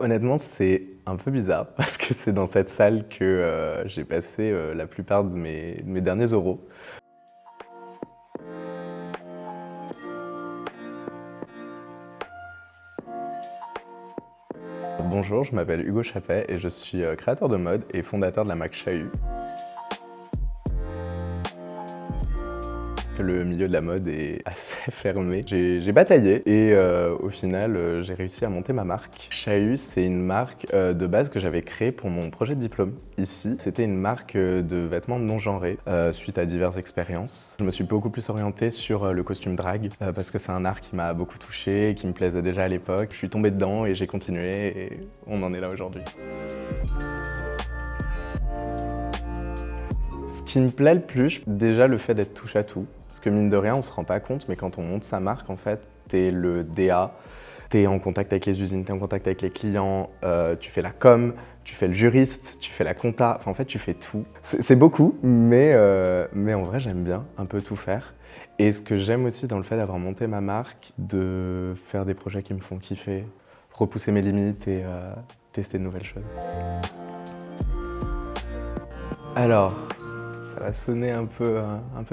Honnêtement, c'est un peu bizarre parce que c'est dans cette salle que, j'ai passé, la plupart de mes derniers euros. Bonjour, je m'appelle Hugo Chappet et je suis, créateur de mode et fondateur de la marque Chahut. Le milieu de la mode est assez fermé. J'ai bataillé et au final, j'ai réussi à monter ma marque. Chahut, c'est une marque de base que j'avais créée pour mon projet de diplôme ici. C'était une marque de vêtements non genrés suite à diverses expériences. Je me suis beaucoup plus orienté sur le costume drag parce que c'est un art qui m'a beaucoup touché, qui me plaisait déjà à l'époque. Je suis tombé dedans et j'ai continué et on en est là aujourd'hui. Ce qui me plaît le plus, déjà le fait d'être touche à tout. Parce que mine de rien, on se rend pas compte, mais quand on monte sa marque, en fait, t'es le DA, t'es en contact avec les usines, t'es en contact avec les clients, tu fais la com, tu fais le juriste, tu fais la compta, enfin en fait tu fais tout. C'est beaucoup, mais en vrai j'aime bien un peu tout faire. Et ce que j'aime aussi dans le fait d'avoir monté ma marque, de faire des projets qui me font kiffer, repousser mes limites et tester de nouvelles choses. Alors, ça va sonner un peu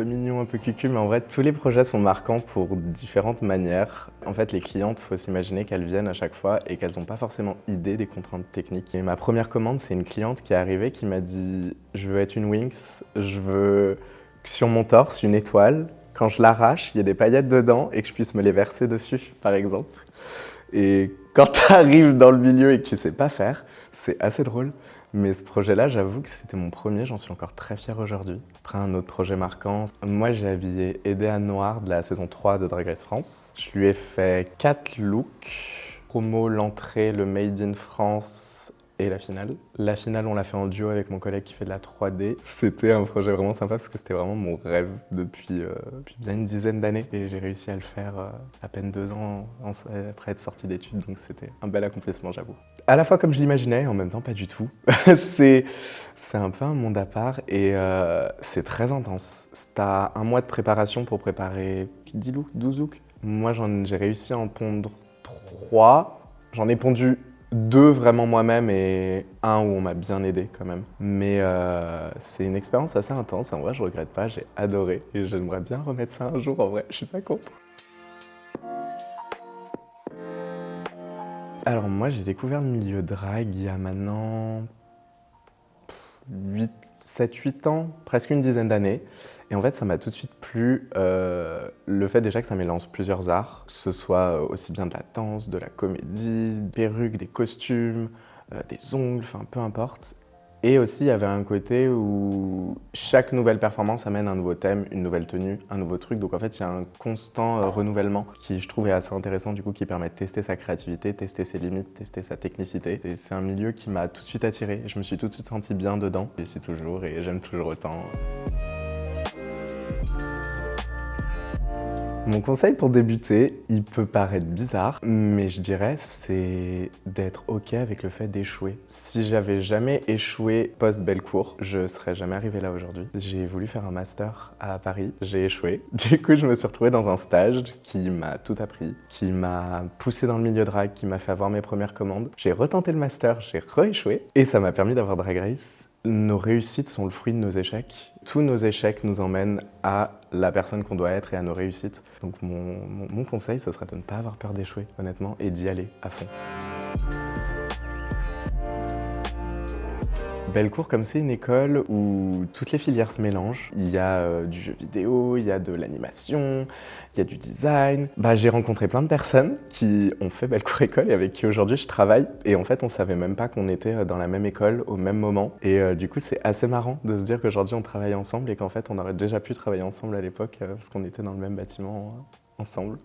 mignon, un peu cucu, mais en vrai, tous les projets sont marquants pour différentes manières. En fait, les clientes, il faut s'imaginer qu'elles viennent à chaque fois et qu'elles n'ont pas forcément idée des contraintes techniques. Et ma première commande, c'est une cliente qui est arrivée qui m'a dit « Je veux être une Winx, je veux que sur mon torse, une étoile. Quand je l'arrache, il y a des paillettes dedans et que je puisse me les verser dessus, par exemple. » Et quand tu arrives dans le milieu et que tu sais pas faire, c'est assez drôle. Mais ce projet-là, j'avoue que c'était mon premier, j'en suis encore très fier aujourd'hui. Après, un autre projet marquant, moi j'ai habillé Ede Noir de la saison 3 de Drag Race France. Je lui ai fait 4 looks. Promo, l'entrée, le Made in France et la finale. La finale, on l'a fait en duo avec mon collègue qui fait de la 3D. C'était un projet vraiment sympa parce que c'était vraiment mon rêve depuis bien une dizaine d'années. Et j'ai réussi à le faire à peine 2 ans après être sorti d'études, donc c'était un bel accomplissement, j'avoue. À la fois comme je l'imaginais et en même temps pas du tout. c'est un peu un monde à part et c'est très intense. T'as un mois de préparation pour préparer 10 looks, 12 looks. Moi, j'ai réussi à en pondre 3. J'en ai pondu 2 vraiment moi-même et un où on m'a bien aidé quand même. Mais c'est une expérience assez intense. En vrai, je regrette pas, j'ai adoré. Et j'aimerais bien remettre ça un jour, en vrai, je suis pas contre. Alors moi, j'ai découvert le milieu drag il y a maintenant 7-8 ans, presque une dizaine d'années. Et en fait, ça m'a tout de suite plu le fait déjà que ça mélange plusieurs arts, que ce soit aussi bien de la danse, de la comédie, des perruques, des costumes, des ongles, enfin peu importe. Et aussi, il y avait un côté où chaque nouvelle performance amène un nouveau thème, une nouvelle tenue, un nouveau truc. Donc en fait, il y a un constant renouvellement qui, je trouve, est assez intéressant, du coup, qui permet de tester sa créativité, tester ses limites, tester sa technicité. Et c'est un milieu qui m'a tout de suite attiré. Je me suis tout de suite senti bien dedans. J'y suis toujours et j'aime toujours autant. Mon conseil pour débuter, il peut paraître bizarre, mais je dirais c'est d'être OK avec le fait d'échouer. Si j'avais jamais échoué post-Bellecour, je serais jamais arrivé là aujourd'hui. J'ai voulu faire un master à Paris, j'ai échoué. Du coup, je me suis retrouvé dans un stage qui m'a tout appris, qui m'a poussé dans le milieu drag, qui m'a fait avoir mes premières commandes. J'ai retenté le master, j'ai re-échoué et ça m'a permis d'avoir Drag Race. Nos réussites sont le fruit de nos échecs. Tous nos échecs nous emmènent à la personne qu'on doit être et à nos réussites. Donc mon conseil, ce serait de ne pas avoir peur d'échouer, honnêtement, et d'y aller à fond. Bellecour, comme c'est une école où toutes les filières se mélangent, il y a du jeu vidéo, il y a de l'animation, il y a du design. J'ai rencontré plein de personnes qui ont fait Bellecour École et avec qui aujourd'hui je travaille. Et en fait, on savait même pas qu'on était dans la même école au même moment. Et du coup, c'est assez marrant de se dire qu'aujourd'hui on travaille ensemble et qu'en fait, on aurait déjà pu travailler ensemble à l'époque parce qu'on était dans le même bâtiment ensemble.